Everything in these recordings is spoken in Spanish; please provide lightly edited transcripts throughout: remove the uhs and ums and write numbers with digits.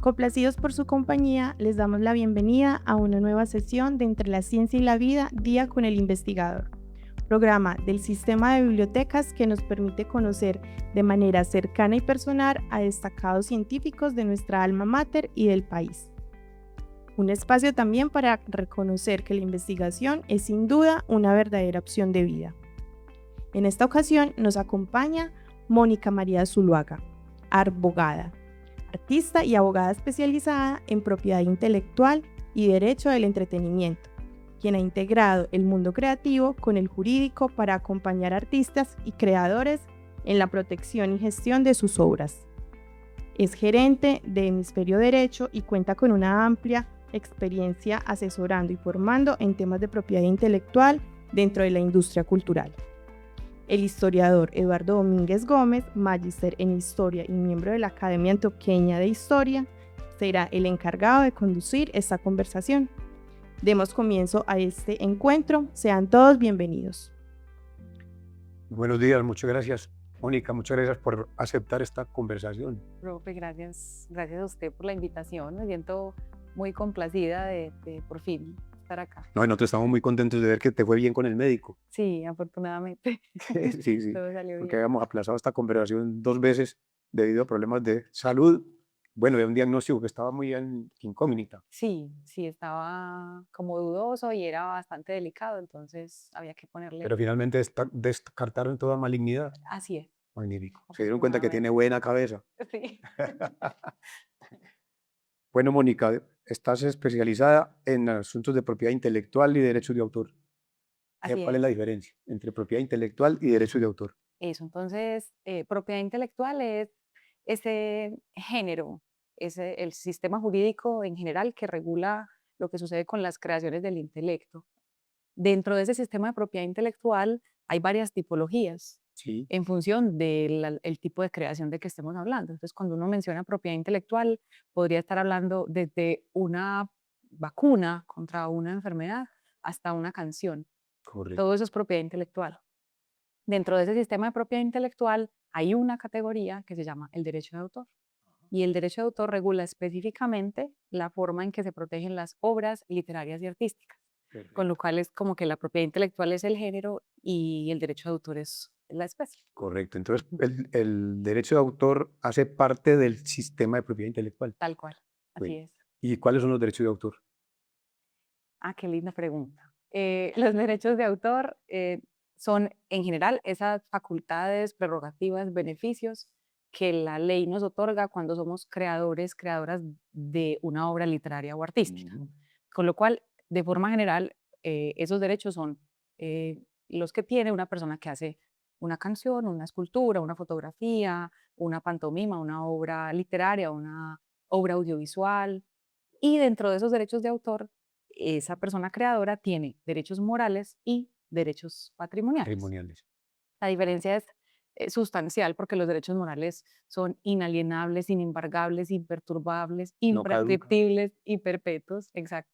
Complacidos por su compañía, les damos la bienvenida a una nueva sesión de Entre la Ciencia y la Vida, Día con el Investigador, programa del sistema de bibliotecas que nos permite conocer de manera cercana y personal a destacados científicos de nuestra alma mater y del país. Un espacio también para reconocer que la investigación es sin duda una verdadera opción de vida. En esta ocasión nos acompaña Mónica María Zuluaga, abogada, artista y abogada especializada en propiedad intelectual y derecho del entretenimiento, quien ha integrado el mundo creativo con el jurídico para acompañar a artistas y creadores en la protección y gestión de sus obras. Es gerente de Hemisferio Derecho y cuenta con una amplia experiencia asesorando y formando en temas de propiedad intelectual dentro de la industria cultural. El historiador Eduardo Domínguez Gómez, magíster en Historia y miembro de la Academia Antioqueña de Historia, será el encargado de conducir esta conversación. Demos comienzo a este encuentro. Sean todos bienvenidos. Buenos días, muchas gracias, Mónica, muchas gracias por aceptar esta conversación. Profe, gracias a usted por la invitación. Me siento muy complacida de por fin estar acá. No, y nosotros estamos muy contentos de ver que te fue bien con el médico. Sí, afortunadamente. Sí, Todo salió porque bien. habíamos aplazado esta conversación 2 veces debido a problemas de salud. Bueno, de un diagnóstico que estaba muy en incógnita. Sí, estaba como dudoso y era bastante delicado, entonces había que ponerle. Pero finalmente descartaron toda malignidad. Así es, Magnífico. Se dieron cuenta que tiene afortunadamente. buena cabeza. Sí, Bueno, Mónica, estás especializada en asuntos de propiedad intelectual y derechos de autor. así ¿Cuál es es. la diferencia entre propiedad intelectual y derechos de autor? Eso, entonces, propiedad intelectual es ese género, el sistema jurídico en general que regula lo que sucede con las creaciones del intelecto. Dentro de ese sistema de propiedad intelectual hay varias tipologías Sí, en función del tipo de creación de que estemos hablando. Entonces, cuando uno menciona propiedad intelectual, podría estar hablando desde una vacuna contra una enfermedad hasta una canción. correcto. Todo eso es propiedad intelectual. Dentro de ese sistema de propiedad intelectual hay una categoría que se llama el derecho de autor. Y el derecho de autor regula específicamente la forma en que se protegen las obras literarias y artísticas, con lo Perfecto. cual es como que la propiedad intelectual es el género y el derecho de autor es la especie. Correcto. Entonces, Ujú. el derecho de autor hace parte del sistema de propiedad intelectual. Tal cual, así Bueno, es. ¿y cuáles son los derechos de autor? Ah, qué linda pregunta. Los derechos de autor son, en general, esas facultades, prerrogativas, beneficios que la ley nos otorga cuando somos creadores, creadoras de una obra literaria o artística. Ujú. Con lo cual, de forma general, esos derechos son los que tiene una persona que hace una canción, una escultura, una fotografía, una pantomima, una obra literaria, una obra audiovisual. Y dentro de esos derechos de autor, esa persona creadora tiene derechos morales y derechos patrimoniales. Patrimoniales. La diferencia es sustancial porque los derechos morales son inalienables, inembargables, imperturbables, No caduca. imprescriptibles y perpetuos, exacto.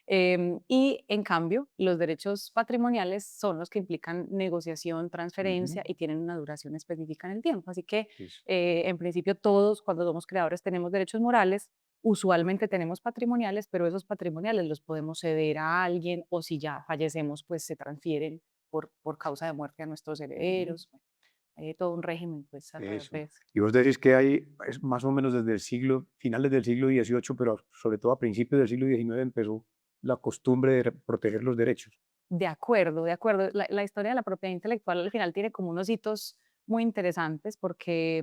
Y en cambio, los derechos patrimoniales son los que implican negociación, Ujú. transferencia y tienen una duración específica en el tiempo. Así que, Eso. en principio, todos cuando somos creadores tenemos derechos morales, usualmente tenemos patrimoniales, pero esos patrimoniales los podemos ceder a alguien o si ya fallecemos, pues se transfieren por causa de muerte a nuestros Ujú. herederos. Hay todo un régimen pues alrededor Eso. de eso. Y vos decís que es más o menos desde el siglo, finales del siglo XVIII, pero sobre todo a principios del siglo XIX empezó la costumbre de proteger los derechos. De acuerdo, de acuerdo. La historia de la propiedad intelectual al final tiene como unos hitos muy interesantes porque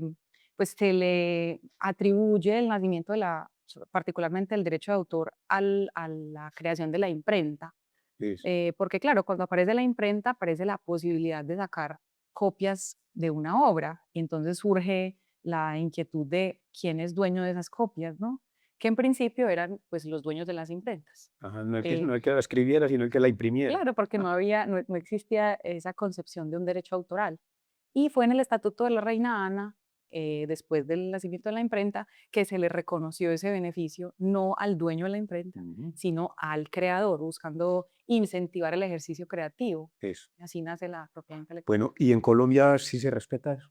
pues se le atribuye el nacimiento de particularmente el derecho de autor a la creación de la imprenta. Eso. Porque claro, cuando aparece la imprenta aparece la posibilidad de sacar copias de una obra y entonces surge la inquietud de quién es dueño de esas copias, ¿no? Que en principio eran pues los dueños de las imprentas. Ajá, Eh, no el que la escribiera, sino el que la imprimiera. claro, porque no existía esa concepción de un derecho autoral. Y fue en el Estatuto de la Reina Ana, después del nacimiento de la imprenta, que se le reconoció ese beneficio no al dueño de la imprenta, Ujú. sino al creador, buscando incentivar el ejercicio creativo. Eso. Así nace la propiedad intelectual. Bueno, ¿y en Colombia sí se respeta eso?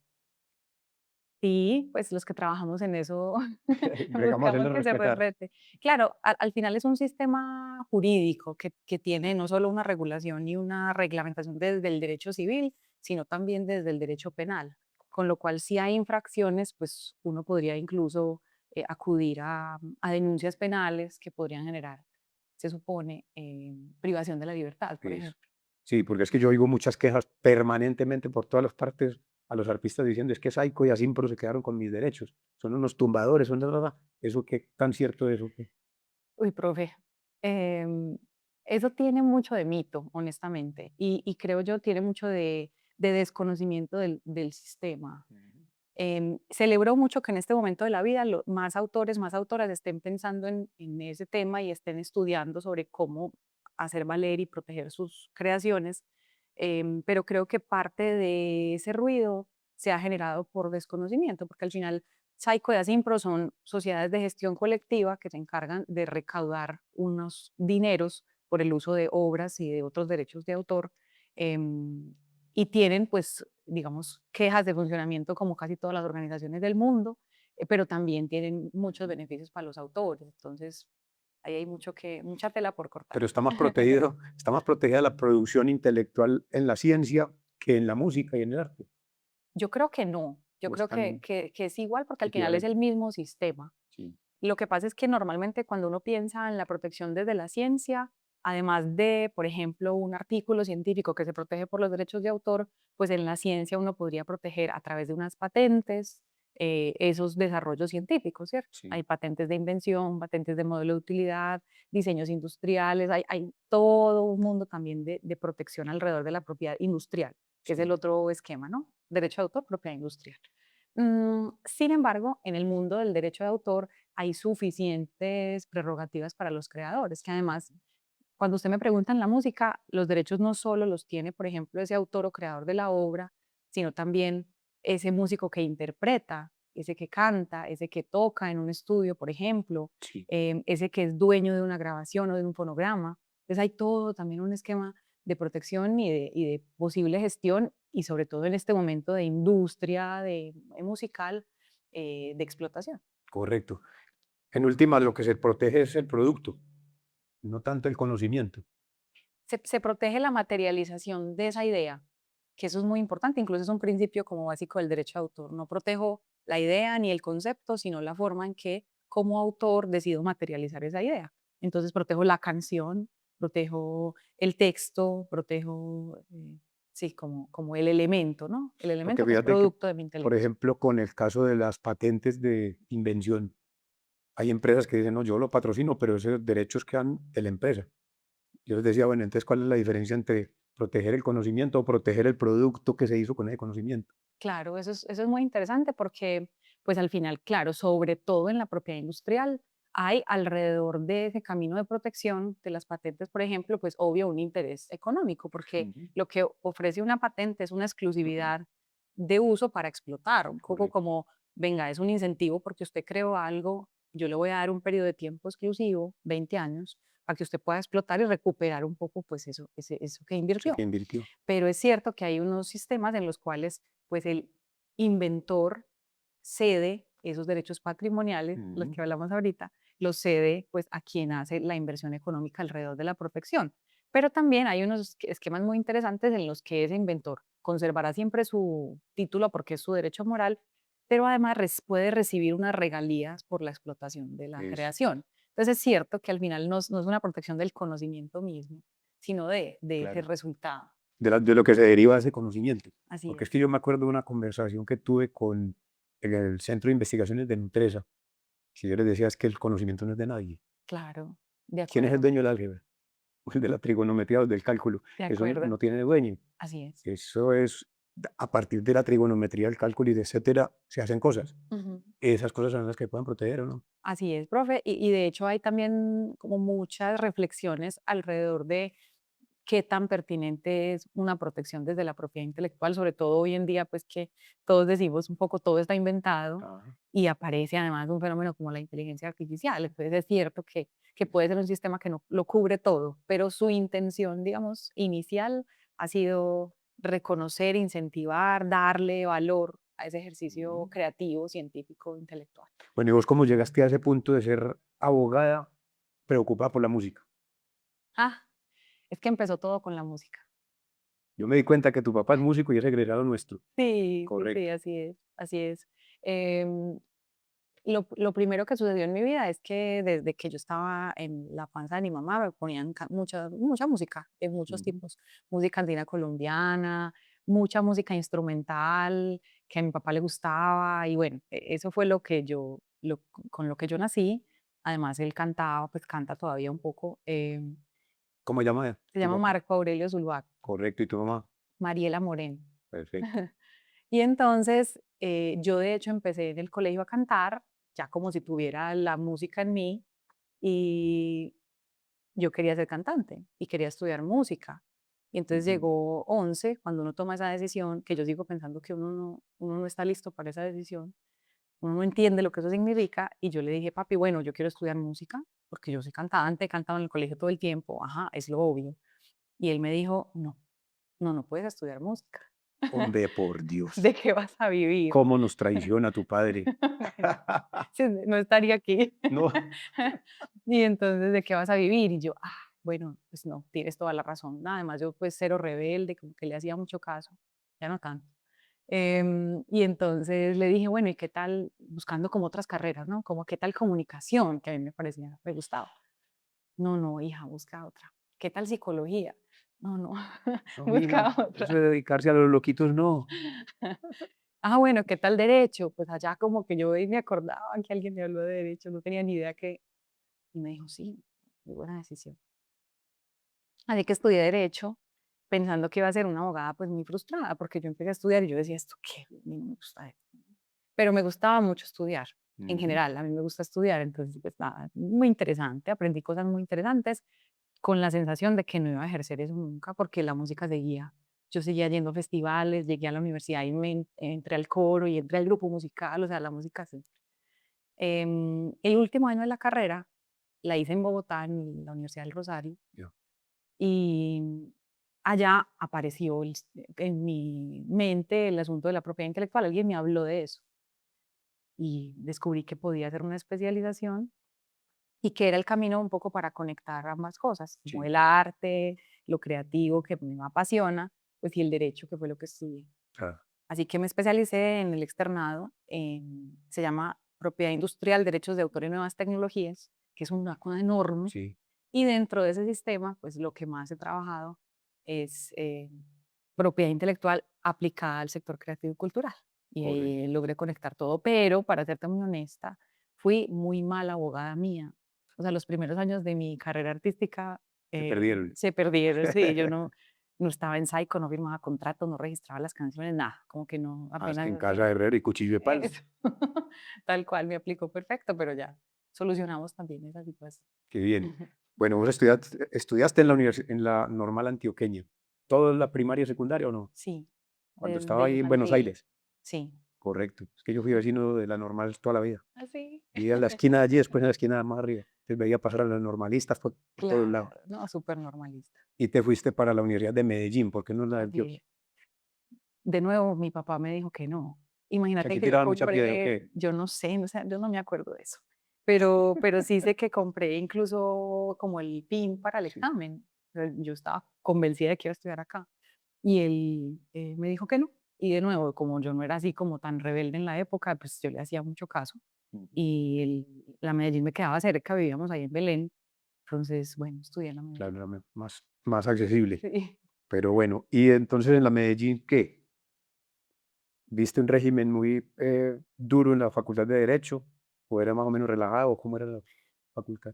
Sí, pues los que trabajamos en eso Bregamos a buscamos hacerlo que se respetar. respete. Claro, al final es un sistema jurídico que tiene no solo una regulación y una reglamentación desde el derecho civil, sino también desde el derecho penal. Con lo cual, si hay infracciones, pues uno podría incluso acudir a denuncias penales que podrían generar, se supone, privación de la libertad, por Eso. ejemplo. Sí, porque es que yo oigo muchas quejas permanentemente por todas las partes a los artistas diciendo es que Saico y Asimpro se quedaron con mis derechos, son unos tumbadores, son eso qué tan cierto es eso. Uy, profe, em, eso tiene mucho de mito, honestamente, y creo yo tiene mucho de desconocimiento del sistema. Celebro mucho que en este momento de la vida más autores, más autoras estén pensando en ese tema y estén estudiando sobre cómo hacer valer y proteger sus creaciones, pero creo que parte de ese ruido se ha generado por desconocimiento, porque al final Saico y Asimpro son sociedades de gestión colectiva que se encargan de recaudar unos dineros por el uso de obras y de otros derechos de autor, em, y tienen, pues, digamos, quejas de funcionamiento como casi todas las organizaciones del mundo, pero también tienen muchos beneficios para los autores. Entonces, ahí hay mucha tela por cortar. Pero está más protegida la producción intelectual en la ciencia que en la música y en el arte. Yo creo que no. Yo O creo están que es igual porque al final es el equivalentes. mismo sistema. Sí. Lo que pasa es que normalmente cuando uno piensa en la protección desde la ciencia, además de, por ejemplo, un artículo científico que se protege por los derechos de autor, pues en la ciencia uno podría proteger a través de unas patentes esos desarrollos científicos, ¿cierto? Sí, Hay patentes de invención, patentes de modelo de utilidad, diseños industriales, hay todo un mundo también de protección alrededor de la propiedad industrial, que es el sí. otro esquema, ¿no? Derecho de autor, propiedad industrial. Sin embargo, en el mundo del derecho de autor hay suficientes prerrogativas para los creadores, que además, cuando usted me pregunta en la música, los derechos no solo los tiene, por ejemplo, ese autor o creador de la obra, sino también ese músico que interpreta, ese que canta, ese que toca en un estudio, por ejemplo, Sí. ese que es dueño de una grabación o de un fonograma. Entonces hay todo también un esquema de protección y de posible gestión y sobre todo en este momento de industria musical de explotación. Correcto. En últimas, lo que se protege es el producto, no tanto el conocimiento. Se protege la materialización de esa idea, que eso es muy importante, incluso es un principio como básico del derecho de autor. No protejo la idea ni el concepto, sino la forma en que como autor decido materializar esa idea. Entonces protejo la canción, protejo el texto, protejo, sí, como el elemento, ¿no? El Porque elemento que es fíjate que, producto de mi por intelecto. ejemplo, con el caso de las patentes de invención, hay empresas que dicen, no, yo lo patrocino, pero esos derechos quedan de la empresa. Yo les decía, bueno, entonces, ¿cuál es la diferencia entre proteger el conocimiento o proteger el producto que se hizo con ese conocimiento? Claro, eso es muy interesante porque, pues al final, claro, sobre todo en la propiedad industrial, hay alrededor de ese camino de protección de las patentes, por ejemplo, pues obvio un interés económico, porque Ujú, lo que ofrece una patente es una ujú, exclusividad de uso para explotar, un poco correcto. como, venga, es un incentivo porque usted creó algo, yo le voy a dar un periodo de tiempo exclusivo, 20 años, para que usted pueda explotar y recuperar un poco, pues eso que Sí, invirtió. que invirtió. Pero es cierto que hay unos sistemas en los cuales pues el inventor cede esos derechos patrimoniales, los Ujú, que hablamos ahorita, los cede pues a quien hace la inversión económica alrededor de la protección. Pero también hay unos esquemas muy interesantes en los que ese inventor conservará siempre su título porque es su derecho moral, pero además puede recibir unas regalías por la explotación de la eso, creación. Entonces es cierto que al final no es una protección del conocimiento mismo, sino de ese claro. resultado. De lo que se deriva de ese conocimiento. Así Porque es es. que yo me acuerdo de una conversación que tuve con el Centro de Investigaciones de Nutresa, que yo les decía es que el conocimiento no es de nadie. Claro, de ¿Quién es el acuerdo, dueño del álgebra? El de la trigonometría o del cálculo. de Eso acuerdo. no tiene dueño. Así es. Eso es, a partir de la trigonometría, el cálculo y de etcétera, se hacen cosas. Ujú. Esas cosas son las que pueden proteger o no. Así es, profe. Y de hecho hay también como muchas reflexiones alrededor de qué tan pertinente es una protección desde la propiedad intelectual, sobre todo hoy en día, pues que todos decimos un poco todo está inventado Ajá. y aparece además un fenómeno como la inteligencia artificial. Entonces es cierto que puede ser un sistema que no lo cubre todo, pero su intención, digamos, inicial ha sido reconocer, incentivar, darle valor a ese ejercicio creativo, científico, intelectual. Bueno, ¿y vos cómo llegaste a ese punto de ser abogada preocupada por la música? Ah, es que empezó todo con la música. Yo me di cuenta que tu papá es músico y es egresado nuestro. Sí, sí, sí, Correcto. así es, así es. Em, lo primero que sucedió en mi vida es que desde que yo estaba en la panza de mi mamá me ponían mucha música de muchos Ujú. tipos, música andina colombiana, mucha música instrumental que a mi papá le gustaba y bueno, eso fue lo que con lo que yo nací. Además él cantaba, pues canta todavía un poco. ¿Cómo se llama Se tu llama papá? Marco Aurelio Zuluaga, Correcto, ¿y tu mamá? Mariela Moreno. Perfecto. Y entonces, yo de hecho empecé en el colegio a cantar, ya como si tuviera la música en mí, y yo quería ser cantante y quería estudiar música. Y entonces Ujú. llegó 11, cuando uno toma esa decisión, que yo sigo pensando que uno no está listo para esa decisión, uno no entiende lo que eso significa, y yo le dije, papi, bueno, yo quiero estudiar música, porque yo soy cantante, he cantado en el colegio todo el tiempo, ajá, es lo obvio. Y él me dijo, no, no, no puedes estudiar música. Hombre, por Dios. ¿De qué vas a vivir? ¿Cómo nos traiciona tu padre? Sí, no estaría aquí. No. Y entonces, ¿de qué vas a vivir? Y yo, bueno, pues no, tienes toda la razón. Además, yo pues cero rebelde, como que le hacía mucho caso, ya no tanto. Y entonces le dije, bueno, ¿y qué tal buscando como otras carreras, ¿no? Como qué tal comunicación, que a mí me parecía, me gustaba. No, no, hija, busca otra. ¿Qué tal psicología? No, no, No, mija, busca eso de otra. dedicarse a los loquitos, no. Bueno, ¿qué tal derecho? Pues allá como que yo me acordaba que alguien me habló de derecho, no tenía ni idea que... Y me dijo, sí, muy buena decisión. Así que estudié derecho pensando que iba a ser una abogada pues muy frustrada porque yo empecé a estudiar y yo decía, ¿esto qué? A mí no me gusta esto. Pero me gustaba mucho estudiar, en Ujú. general, a mí me gusta estudiar, entonces pues nada, muy interesante, aprendí cosas muy interesantes con la sensación de que no iba a ejercer eso nunca porque la música seguía. Yo seguía yendo a festivales, llegué a la universidad y entré al coro y entré al grupo musical, o sea, la música sí. El último año de la carrera la hice en Bogotá, en la Universidad del Rosario, Ya. y allá apareció en mi mente el asunto de la propiedad intelectual. Alguien me habló de eso y descubrí que podía hacer una especialización y que era el camino un poco para conectar ambas cosas, como Sí, el arte, lo creativo que me apasiona, pues y el derecho, que fue lo que estudié. claro. Así que me especialicé en el externado, se llama Propiedad Industrial, Derechos de Autor y Nuevas Tecnologías, que es una cosa enorme. Sí, Y dentro de ese sistema, pues lo que más he trabajado es propiedad intelectual aplicada al sector creativo y cultural. Y correcto. ahí logré conectar todo, pero para serte muy honesta, fui muy mala abogada mía. O sea, los primeros años de mi carrera artística Se perdieron. se perdieron, sí, yo no estaba en Saico, no firmaba contratos, no registraba las canciones, nada, como que no, Más que apenas en casa de herrero y cuchillo de palo. eso. Tal cual me aplicó perfecto, pero ya solucionamos también esa situación. Qué bien. Bueno, vos estudiaste en la en la Normal Antioqueña. ¿Toda la primaria y secundaria o no? Sí, Cuando estaba desde ahí en Buenos infantil, Aires. sí. Correcto. Es que yo fui vecino de la Normal toda la vida. Así. Vivía en la esquina de allí, después en la esquina de más arriba. Entonces veía pasar a los normalistas por todos lados. Claro, no, súper normalista. Y te fuiste para la Universidad de Medellín, ¿por qué no la de Así Antioquia? es. De nuevo, mi papá me dijo que no. Que Imagínate aquí que yo tiraban mucha piedra, ¿o compré, qué? yo no sé, o sea, yo no me acuerdo de eso, pero sí sé que compré incluso como el PIN para el Sí. examen. Yo estaba convencida de que iba a estudiar acá. Y él me dijo que no. Y de nuevo, como yo no era así como tan rebelde en la época, pues yo le hacía mucho caso. Ujú. Y la Medellín me quedaba cerca, vivíamos ahí en Belén. Entonces, bueno, estudié en la Claro, Medellín. era más accesible. Sí. Pero bueno, y entonces en la Medellín, ¿qué? ¿Viste un régimen muy duro en la Facultad de Derecho? ¿O era más o menos relajado? ¿Cómo era la facultad?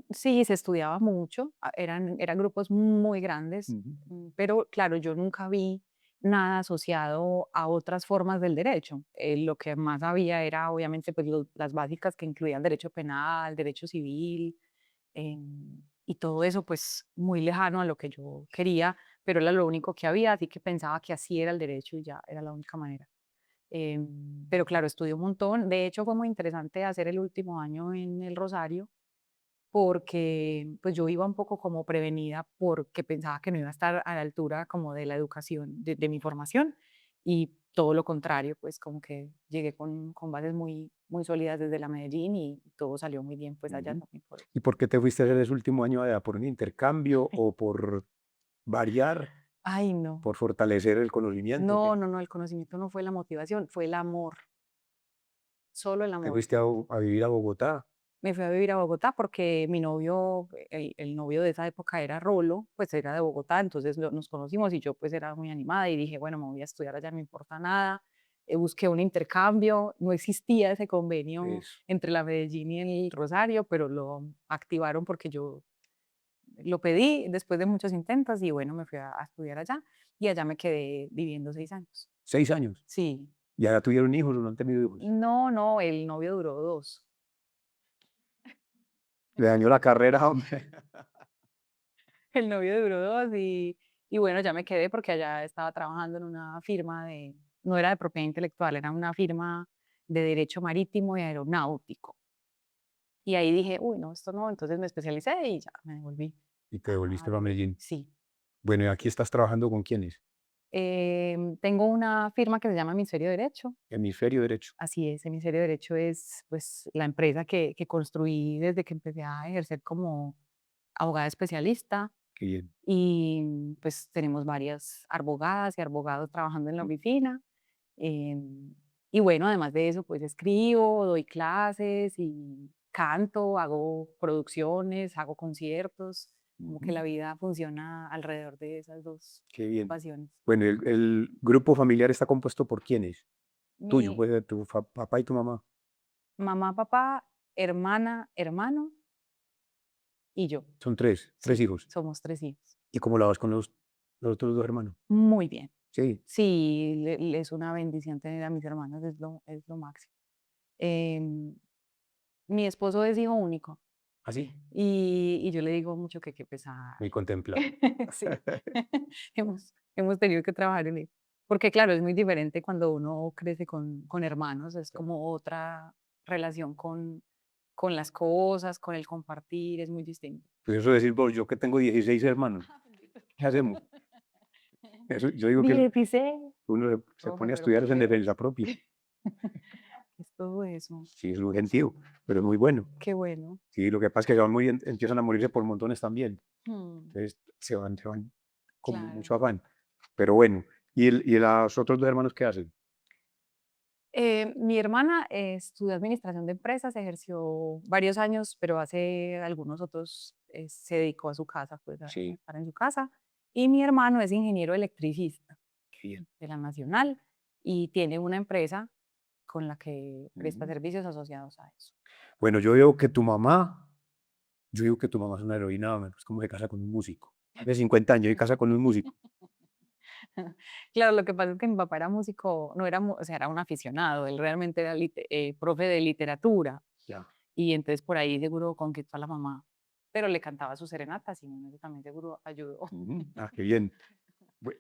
Sí, se estudiaba mucho, eran grupos muy grandes, Ujú. pero claro, yo nunca vi nada asociado a otras formas del derecho. Lo que más había era obviamente pues las básicas que incluían derecho penal, derecho civil, y todo eso pues muy lejano a lo que yo quería, pero era lo único que había, así que pensaba que así era el derecho y ya era la única manera. Pero claro, estudié un montón. De hecho, fue muy interesante hacer el último año en el Rosario porque pues yo iba un poco como prevenida porque pensaba que no iba a estar a la altura como de la educación, de mi formación. y todo lo contrario, pues como que llegué con bases muy sólidas desde la Medellín y todo salió muy bien pues allá Ujú. también por eso. ¿Y por qué te fuiste a hacer ese último año allá? ¿Por un intercambio o por variar, Ay, no. por fortalecer el conocimiento? No, ¿Qué? no, no, el conocimiento no fue la motivación, fue el amor, solo el ¿Te amor. fuiste a vivir a Bogotá? Me fui a vivir a Bogotá porque mi novio, el novio de esa época era Rolo, pues era de Bogotá, entonces nos conocimos y yo pues era muy animada y dije, bueno, me voy a estudiar allá, no me importa nada. Busqué un intercambio, no existía ese convenio Eso. entre la Medellín y el Rosario, pero lo activaron porque yo lo pedí después de muchos intentos y bueno, me fui a estudiar allá y allá me quedé viviendo 6 años. 6 años. Sí, ¿Y ahora tuvieron hijos o no han tenido hijos? no, no, el novio duró 2. Le dañó la carrera, hombre. El novio duró 2 y bueno, ya me quedé porque allá estaba trabajando en una firma no era de propiedad intelectual, era una firma de derecho marítimo y aeronáutico. Y ahí dije: "Uy, no, esto no", entonces me especialicé y ya me devolví Y te devolviste a para vivir. Medellín. Sí. Bueno, ¿y aquí estás trabajando con quiénes? Tengo una firma que se llama Hemisferio Derecho. Hemisferio derecho. Así es, Hemisferio Derecho es, pues, la empresa que construí desde que empecé a ejercer como abogada especialista. Qué bien. Y pues tenemos varias abogadas y abogados trabajando en la oficina. Y bueno, además de eso, pues escribo, doy clases y canto, hago producciones, hago conciertos, como que Ujú. la vida funciona alrededor de esas dos Qué bien. pasiones. Bueno, el grupo familiar está compuesto por quiénes? Tuyo, Mi pues de tu papá y tu mamá. mamá, papá, hermana, hermano y yo. Son tres Sí, hijos. somos 3 hijos. ¿Y cómo la vas con los otros dos hermanos? Muy bien. Sí, Sí, es una bendición tener a mis hermanos, es lo máximo. Em, Mi esposo es hijo único así, y yo le digo mucho que qué pesar. muy contemplado. Sí, hemos tenido que trabajar en eso. Porque claro, es muy diferente cuando uno crece con hermanos, es como otra relación con las cosas, con el compartir, es muy distinto. Pues eso decir vos, yo que tengo 16 hermanos, ¿qué hacemos? Eso, yo digo que 16. uno se Profe, pone a pero estudiar ¿por es en qué? defensa propia. Es todo eso. Sí, es un gentío, pero es muy bueno. Qué bueno. Sí, lo que pasa es que se van empiezan a morirse por montones también. Mm, Entonces se van con claro. mucho afán. Pero bueno, ¿y los otros dos hermanos qué hacen? Mi hermana estudió administración de empresas, ejerció varios años, pero hace algunos otros se dedicó a su casa, pues a Sí, estar en su casa. Y mi hermano es ingeniero electricista qué bien. de la Nacional y tiene una empresa con la que presta Ujú. servicios asociados a eso. Bueno, yo digo que tu mamá es una heroína, hombre, es como se casa con un músico. Hace 50 años y casa con un músico. Claro, lo que pasa es que mi papá era músico, no era, o sea, era un aficionado, él realmente era profe de literatura Ya. y entonces por ahí seguro conquistó a la mamá, pero le cantaba sus serenatas y bueno, eso también seguro ayudó. Ujú. Ah, qué bien.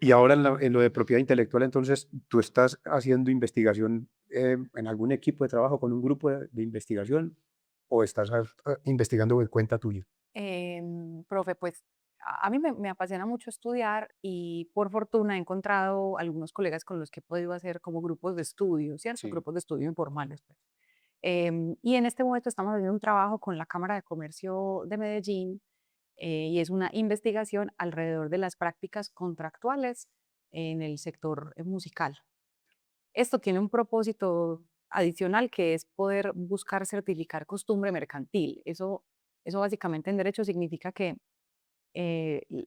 Y ahora en lo de propiedad intelectual, entonces, ¿tú estás haciendo investigación en algún equipo de trabajo con un grupo de investigación o estás investigando por cuenta tuya? Profe, pues a mí me apasiona mucho estudiar y por fortuna he encontrado algunos colegas con los que he podido hacer como grupos de estudio, ¿cierto? Sí. Grupos de estudio informales, pues. Y en este momento estamos haciendo un trabajo con la Cámara de Comercio de Medellín y es una investigación alrededor de las prácticas contractuales en el sector musical. Esto tiene un propósito adicional que es poder buscar certificar costumbre mercantil. Eso básicamente en derecho significa que,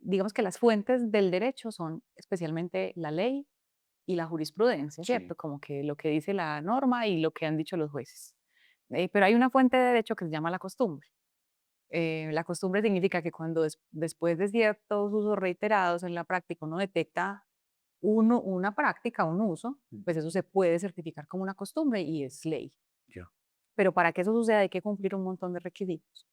digamos que las fuentes del derecho son especialmente la ley y la jurisprudencia, Sí. ¿cierto? Como que lo que dice la norma y lo que han dicho los jueces. Pero hay una fuente de derecho que se llama la costumbre. La costumbre significa que cuando después de ciertos usos reiterados en la práctica uno detecta una práctica, un uso, Mm. pues eso se puede certificar como una costumbre y es ley. Ya. Pero para que eso suceda hay que cumplir un montón de requisitos.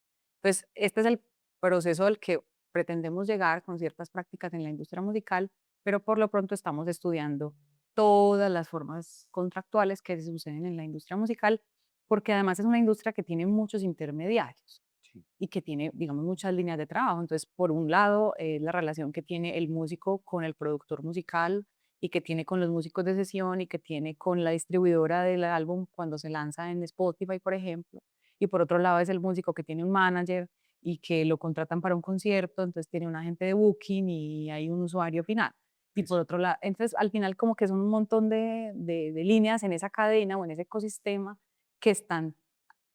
Entonces, este es el proceso al que pretendemos llegar con ciertas prácticas en la industria musical, pero por lo pronto estamos estudiando todas las formas contractuales que suceden en la industria musical, porque además es una industria que tiene muchos intermediarios Sí. y que tiene, digamos, muchas líneas de trabajo. Entonces, por un lado, es la relación que tiene el músico con el productor musical y que tiene con los músicos de sesión y que tiene con la distribuidora del álbum cuando se lanza en Spotify, por ejemplo. Y por otro lado es el músico que tiene un manager y que lo contratan para un concierto, entonces tiene un agente de booking y hay un usuario final. Y por otro lado, entonces al final como que son un montón de líneas en esa cadena o en ese ecosistema que están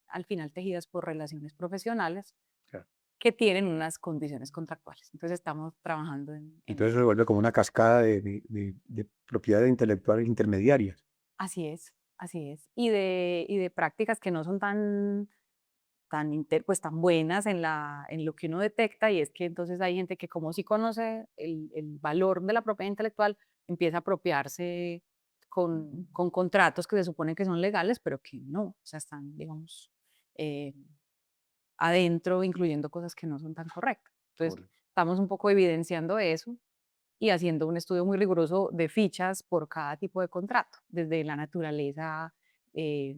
al final tejidas por relaciones profesionales Claro. que tienen unas condiciones contractuales. Entonces estamos trabajando en Entonces eso. se vuelve como una cascada de propiedad intelectual intermediarias. Así es, así es. Y de prácticas que no son pues, tan buenas en lo que uno detecta, y es que entonces hay gente que como sí conoce el valor de la propiedad intelectual, empieza a apropiarse con contratos que se supone que son legales, pero que no, o sea, están, digamos, eh, adentro, incluyendo cosas que no son tan correctas. Entonces, Correcto. estamos un poco evidenciando eso y haciendo un estudio muy riguroso de fichas por cada tipo de contrato, desde la naturaleza eh,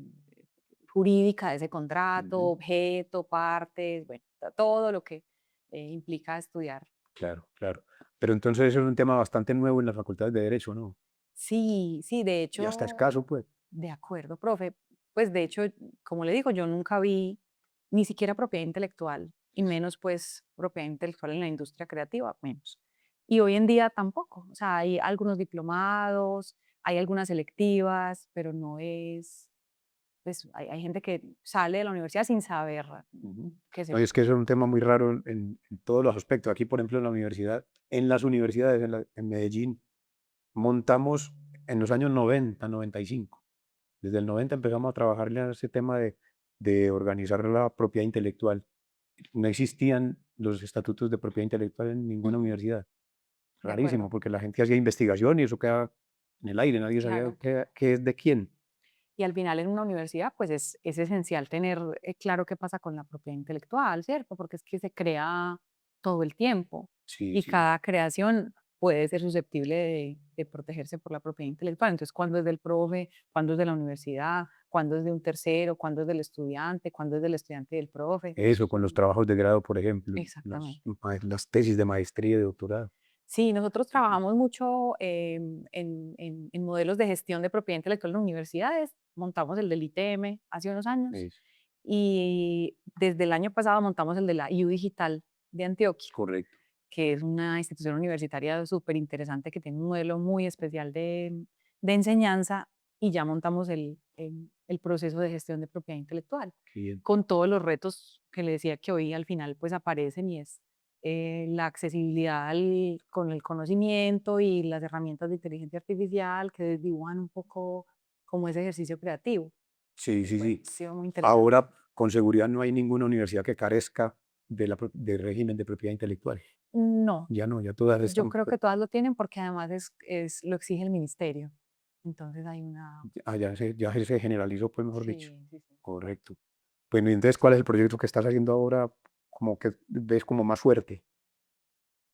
jurídica de ese contrato, Ujú. objeto, partes, bueno, todo lo que implica estudiar. Claro, claro. Pero entonces eso es un tema bastante nuevo en las facultades de Derecho, ¿no? Sí, sí, de Y hasta hecho, escaso, pues. de acuerdo, profe. Pues de hecho, como le digo, yo nunca vi ni siquiera propiedad intelectual, y menos pues propiedad intelectual en la industria creativa, menos. Y hoy en día tampoco. O sea, hay algunos diplomados, hay algunas selectivas, pero no es, pues hay gente que sale de la universidad sin saber Ujú. qué se No, y ve. es que eso es un tema muy raro en todos los aspectos. Aquí, por ejemplo, en la universidad, en las universidades, en Medellín, montamos en los años 90, 95. Desde el 90 empezamos a trabajarle a ese tema de organizar la propiedad intelectual. No existían los estatutos de propiedad intelectual en ninguna Ujú. universidad. De Rarísimo, acuerdo, porque la gente hacía investigación y eso queda en el aire, nadie sabía claro. qué es de quién. Y al final en una universidad, pues es esencial tener claro qué pasa con la propiedad intelectual, ¿cierto? Porque es que se crea todo el tiempo Sí, y sí. cada creación puede ser susceptible de protegerse por la propiedad intelectual. Entonces, ¿cuándo es del profe? ¿Cuándo es de la universidad? ¿Cuándo es de un tercero? ¿Cuándo es del estudiante? ¿Cuándo es del estudiante y del profe? Eso, con los trabajos de grado, por ejemplo, Exactamente. las tesis de maestría y de doctorado. Sí, nosotros trabajamos mucho en modelos de gestión de propiedad intelectual en universidades. Montamos el del ITM hace unos años Es y desde el año pasado montamos el de la IU Digital de Antioquia, correcto. que es una institución universitaria súper interesante que tiene un modelo muy especial de enseñanza, y ya montamos el proceso de gestión de propiedad intelectual Qué bien. con todos los retos que le decía que hoy al final pues aparecen, y es la accesibilidad con el conocimiento y las herramientas de inteligencia artificial que desdibujan un poco como ese ejercicio creativo. Sí, sí, Bueno, sí. ha sido muy interesante. Ahora, con seguridad, no hay ninguna universidad que carezca del régimen de propiedad intelectual. No, Ya no, ya todas yo están, creo que todas lo tienen porque además lo exige el ministerio. Entonces hay una... ya se generalizó, pues mejor dicho. Sí, sí, sí. Correcto. Bueno, y entonces, ¿cuál es el proyecto que estás haciendo ahora como que ves como más fuerte?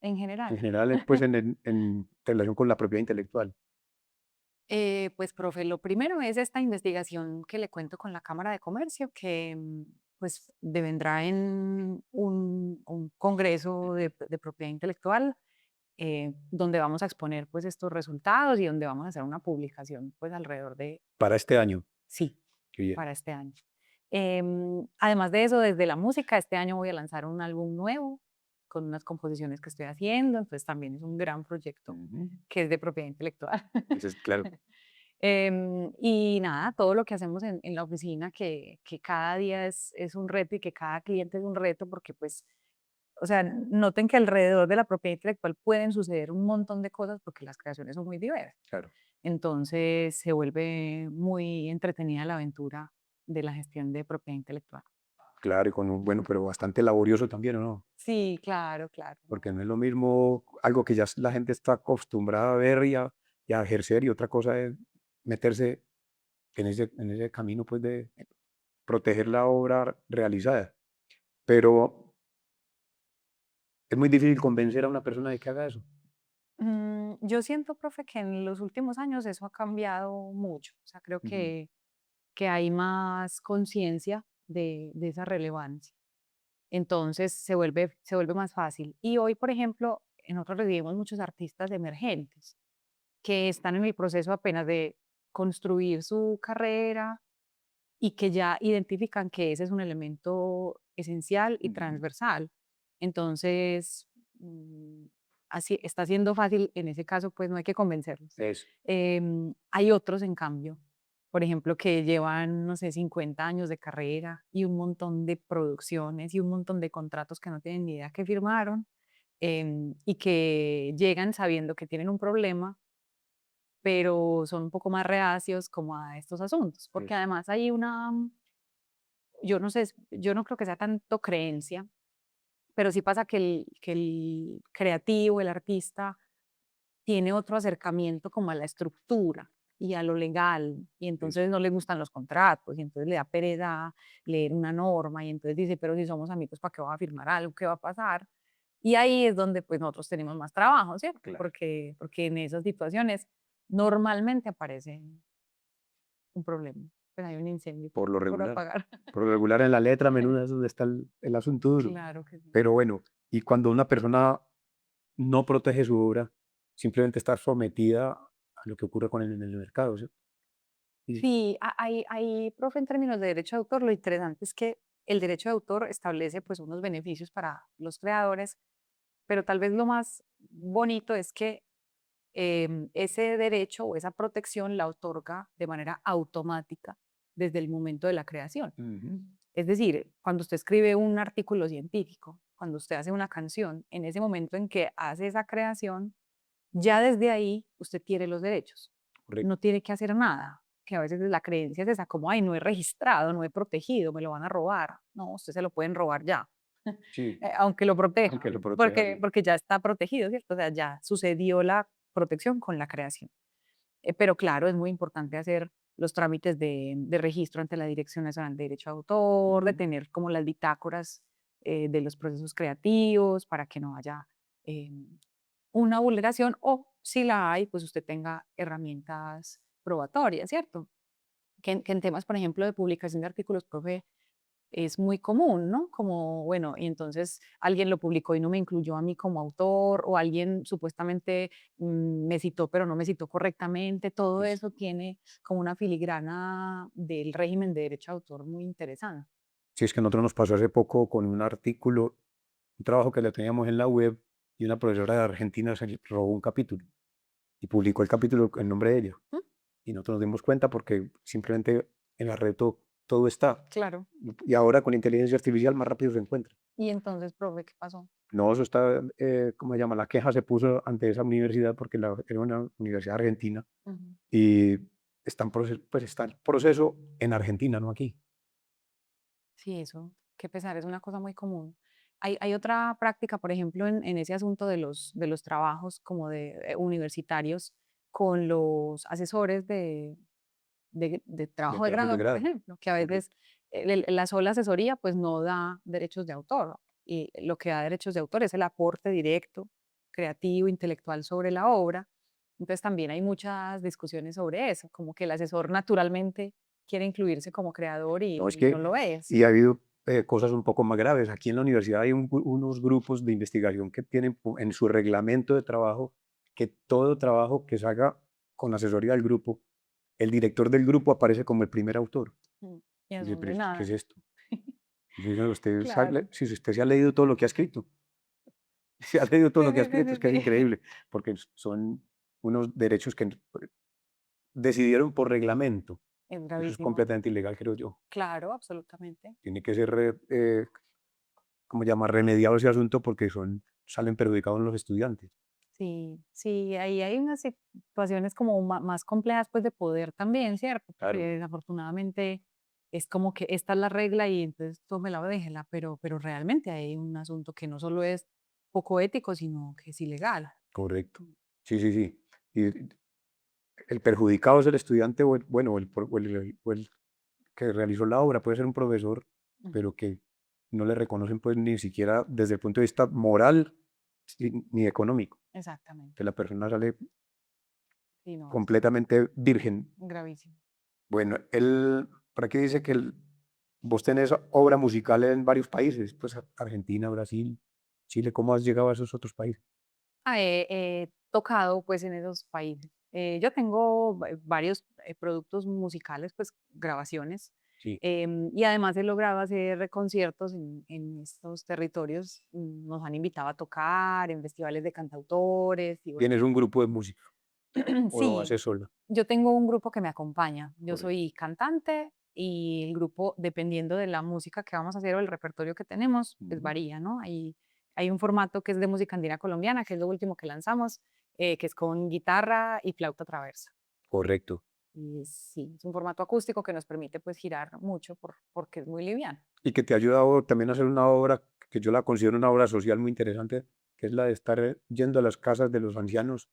En En general. general, pues en relación con la propiedad intelectual. Pues, profe, lo primero es esta investigación que le cuento con la Cámara de Comercio, que pues devendrá en un congreso de propiedad intelectual, donde vamos a exponer pues estos resultados y donde vamos a hacer una publicación pues alrededor de, Para este año. sí, Qué bien. para este año. Además de eso, desde la música, este año voy a lanzar un álbum nuevo con unas composiciones que estoy haciendo, entonces también es un gran proyecto Ujú. que es de propiedad intelectual. Entonces, claro, Y nada, todo lo que hacemos en la oficina, que cada día es un reto y que cada cliente es un reto, porque pues, o sea, noten que alrededor de la propiedad intelectual pueden suceder un montón de cosas porque las creaciones son muy diversas. claro. Entonces se vuelve muy entretenida la aventura de la gestión de propiedad intelectual. Claro, y con un, bueno, pero bastante laborioso también, ¿o no? Sí, claro, claro. Porque no es lo mismo algo que ya la gente está acostumbrada a ver y a ejercer, y otra cosa es meterse en ese camino, pues, de proteger la obra realizada. Pero es muy difícil convencer a una persona de que haga eso. Yo siento, profe, que en los últimos años eso ha cambiado mucho. O sea, creo Ujú. que hay más conciencia de esa relevancia. Entonces se vuelve más fácil. Y hoy, por ejemplo, nosotros recibimos muchos artistas emergentes. que están en el proceso apenas de construir su carrera y que ya identifican que ese es un elemento esencial y Ujú. transversal. Entonces, así está siendo fácil, en ese caso, pues no hay que convencerlos. Eso. Hay otros, en cambio, por ejemplo, que llevan, no sé, 50 años de carrera y un montón de producciones y un montón de contratos que no tienen ni idea que firmaron, y que llegan sabiendo que tienen un problema, pero son un poco más reacios como a estos asuntos, porque Eso. además hay una, yo no sé, yo no creo que sea tanto creencia, pero sí pasa que el creativo, el artista, tiene otro acercamiento como a la estructura y a lo legal, y Eso. entonces no le gustan los contratos, y entonces le da pereza leer una norma, y entonces dice, pero si somos amigos, ¿para qué voy a firmar algo? ¿Qué va a pasar? Y ahí es donde pues nosotros tenemos más trabajo, ¿cierto? Claro. Porque en esas situaciones normalmente aparece un problema, pues hay un incendio Por lo por regular. apagar. Por lo regular en la letra menuda es donde está el asunto duro. Claro que sí. Pero bueno, y cuando una persona no protege su obra, simplemente está sometida a lo que ocurre con él en el mercado, ¿sí? Y Sí, profe, en términos de derecho de autor, lo interesante es que el derecho de autor establece pues unos beneficios para los creadores, pero tal vez lo más bonito es que ese derecho o esa protección la otorga de manera automática desde el momento de la creación. ujú, Es decir, cuando usted escribe un artículo científico, cuando usted hace una canción, en ese momento en que hace esa creación, ya desde ahí usted tiene los derechos. correcto. No tiene que hacer nada, que a veces la creencia es esa, como, ay, no he registrado, no he protegido, me lo van a robar. No, usted se lo pueden robar ya, Sí, aunque lo proteja, aunque lo proteja, porque, sí. porque ya está protegido, ¿cierto? O sea, ya sucedió la protección con la creación. Pero claro, es muy importante hacer los trámites de registro ante la Dirección Nacional de Derecho de Autor, de Ujú. tener como las bitácoras de los procesos creativos para que no haya una vulneración o si la hay, pues usted tenga herramientas probatorias, ¿cierto? Que en temas, por ejemplo, de publicación de artículos, profe, es muy común, ¿no? Como, bueno, y entonces alguien lo publicó y no me incluyó a mí como autor, o alguien supuestamente me citó, pero no me citó correctamente. Todo Eso. eso tiene como una filigrana del régimen de derecho de autor muy interesante. Sí, es que a nosotros nos pasó hace poco con un artículo, un trabajo que le teníamos en la web y una profesora de Argentina se le robó un capítulo y publicó el capítulo en nombre de ella. ¿Mm? Y nosotros nos dimos cuenta porque simplemente en la red todo está. Claro. Y ahora con inteligencia artificial más rápido se encuentra. Y entonces, profe, ¿qué pasó? No, eso está, ¿cómo se llama? La queja se puso ante esa universidad porque era una universidad argentina Ujú. y pues está en proceso en Argentina, no aquí. Sí, eso, qué pesar, es una cosa muy común. Hay otra práctica, por ejemplo, en ese asunto de los trabajos como de universitarios con los asesores de De trabajo de trabajos de grado, por grado, ejemplo, que a veces correcto. la sola asesoría pues no da derechos de autor y lo que da derechos de autor es el aporte directo, creativo, intelectual sobre la obra. Entonces también hay muchas discusiones sobre eso, como que el asesor naturalmente quiere incluirse como creador No, es y no que, lo es. y ha habido cosas un poco más graves. Aquí en la universidad hay unos grupos de investigación que tienen en su reglamento de trabajo que todo trabajo que se haga con asesoría del grupo, el director del grupo aparece como el primer autor. Mm, y Y dice, asume pero ¿qué es nada. esto? Y yo digo, usted Claro. si usted se ha leído todo lo que ha escrito, se ha leído todo Sí, lo que ha sí, sí, escrito, es sí, que es sí. increíble, porque son unos derechos que decidieron por reglamento. Es Eso es gravísimo. completamente ilegal, creo yo. Claro, absolutamente. Tiene que ser, ¿cómo llamar? Remediado ese asunto porque salen perjudicados los estudiantes. Sí, sí, ahí hay unas situaciones como más complejas pues de poder también, ¿cierto? Porque Claro, desafortunadamente es como que esta es la regla y entonces tómela o déjela, pero realmente hay un asunto que no solo es poco ético, sino que es ilegal. correcto. Sí, sí, sí. Y el perjudicado es el estudiante bueno, o el que realizó la obra, puede ser un profesor, Ujú. pero que no le reconocen pues ni siquiera desde el punto de vista moral ni económico, Exactamente. que la persona sale Sí, no, es completamente virgen. gravísimo. Bueno, por aquí dice que vos tenés obra musical en varios países, pues Argentina, Brasil, Chile, ¿cómo has llegado a esos otros países? He tocado pues en esos países. Yo tengo varios productos musicales, pues grabaciones, Sí. y además he logrado hacer conciertos en estos territorios. Nos han invitado a tocar en festivales de cantautores y bueno, ¿Tienes un grupo de música o lo sí, haces sola? yo tengo un grupo que me acompaña. Yo Correcto. soy cantante y el grupo, dependiendo de la música que vamos a hacer o el repertorio que tenemos, pues Ujú. varía, ¿no? Hay un formato que es de música andina colombiana, que es lo último que lanzamos, que es con guitarra y flauta traversa. Correcto. Y sí, es un formato acústico que nos permite pues girar mucho porque es muy liviano. Y que te ha ayudado también a hacer una obra que yo la considero una obra social muy interesante, que es la de estar yendo a las casas de los ancianos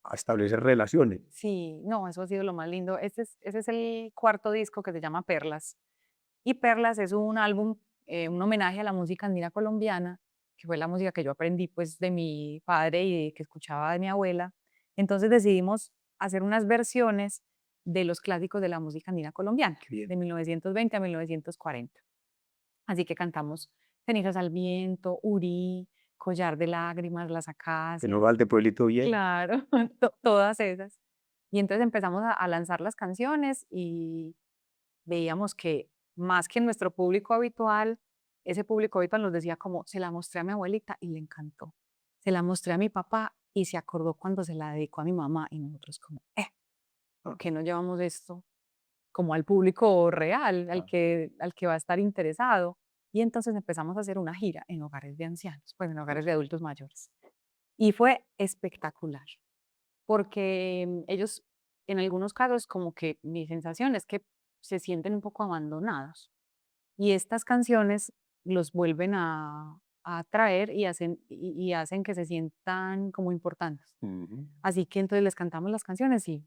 a establecer relaciones. Sí, no, eso ha sido lo más lindo. Ese es el cuarto disco que se llama Perlas. Y Perlas es un álbum, un homenaje a la música andina colombiana, que fue la música que yo aprendí pues de mi padre y que escuchaba de mi abuela. Entonces decidimos hacer unas versiones de los clásicos de la música andina colombiana, Qué bien. de 1920 a 1940. Así que cantamos Cenizas al viento, Urí, Collar de lágrimas, Las Que no acacias, falte Pueblito Bien. claro, todas esas. Y entonces empezamos a lanzar las canciones y veíamos que más que nuestro público habitual, ese público habitual nos decía como, se la mostré a mi abuelita y le encantó. Se la mostré a mi papá y se acordó cuando se la dedicó a mi mamá y nosotros como, ¿por qué no llevamos esto como al público real, Ah, al que va a estar interesado? Y entonces empezamos a hacer una gira en hogares de ancianos, pues en hogares de adultos mayores. Y fue espectacular, porque ellos, en algunos casos, como que mi sensación es que se sienten un poco abandonados. Y estas canciones los vuelven a atraer y hacen que se sientan como importantes. ujú. Así que entonces les cantamos las canciones y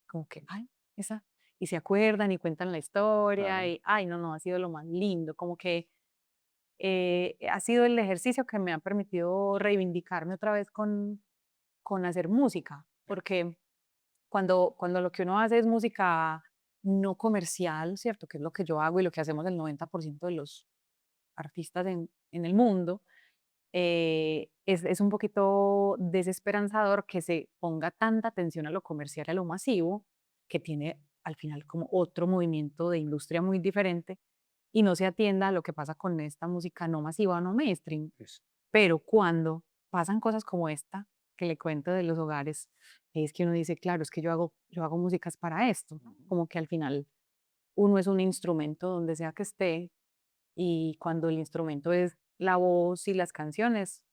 como que, ay, esa, y se acuerdan y cuentan la historia Ah, y, ay, no, no, ha sido lo más lindo, como que ha sido el ejercicio que me ha permitido reivindicarme otra vez con hacer música, porque cuando lo que uno hace es música no comercial, ¿cierto? Que es lo que yo hago y lo que hacemos el 90% de los artistas en el mundo, es un poquito desesperanzador que se ponga tanta atención a lo comercial, a lo masivo, que tiene al final como otro movimiento de industria muy diferente y no se atienda a lo que pasa con esta música no masiva o no mainstream. es- Pero cuando pasan cosas como esta, que le cuento de los hogares, es que uno dice, claro, es que yo hago músicas para esto, ¿no? Como que al final uno es un instrumento donde sea que esté y cuando el instrumento es la voz y las canciones,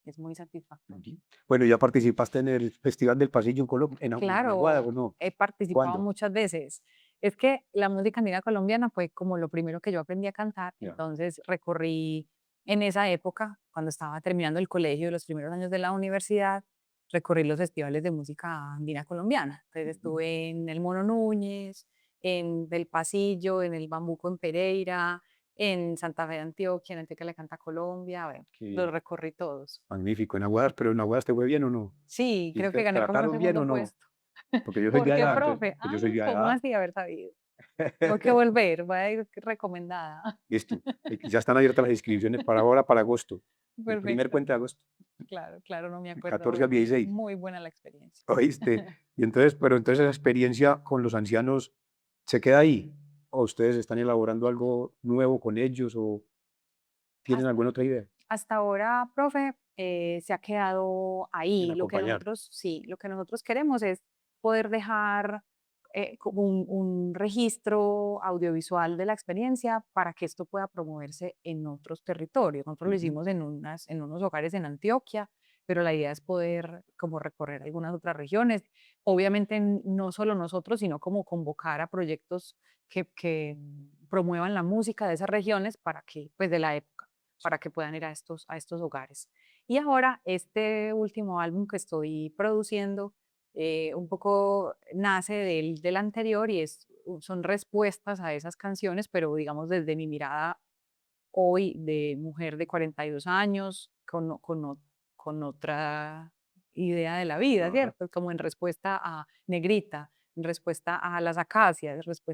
es muy satisfactorio. ujú. Bueno, ¿ya participaste en el Festival del Pasillo en Colombia, en Aguada o Claro, no? he participado ¿Cuándo? muchas veces. Es que la música andina colombiana fue como lo primero que yo aprendí a cantar, Ya. entonces recorrí en esa época, cuando estaba terminando el colegio, los primeros años de la universidad, recorrí los festivales de música andina colombiana. Entonces Ujú. estuve en el Mono Núñez, en Del Pasillo, en el Bambuco en Pereira, en Santa Fe de Antioquia, en Antioquia le canta Colombia, bueno, Qué los bien. recorrí todos. Magnífico. En Aguadas, pero en Aguadas te fue bien o no? Sí, ¿Y creo que te gané como trataron bien o segundo no? puesto. Porque yo soy ¿Por de qué, allá, entonces, profe? pues yo soy de ¿Cómo allá. así haber sabido? Tengo que volver, voy a ir recomendada. Listo. Ya están abiertas las inscripciones para ahora, para agosto. El primer Perfecto. puente de agosto, Claro, claro, no me del acuerdo. 14 al Bueno, 16. muy buena la experiencia. ¿Oíste? Y entonces, pero entonces esa experiencia con los ancianos se queda ahí. ¿O ustedes están elaborando algo nuevo con ellos o tienen Hasta, alguna otra idea hasta ahora, profe, se ha quedado en ahí. acompañar? Sí, lo que nosotros queremos es poder dejar como un registro audiovisual de la experiencia para que esto pueda promoverse en otros territorios. Nosotros lo Ujú. hicimos en unos hogares en Antioquia, pero la idea es poder como recorrer algunas otras regiones. Obviamente no solo nosotros, sino como convocar a proyectos que promuevan la música de esas regiones para que, pues de la época, para que puedan ir a estos hogares. Y ahora este último álbum que estoy produciendo un poco nace del anterior y son respuestas a esas canciones, pero digamos desde mi mirada hoy de mujer de 42 años, con otra idea de la vida, Ajá. ¿cierto? Como en respuesta a Negrita, en respuesta a las acacias, entonces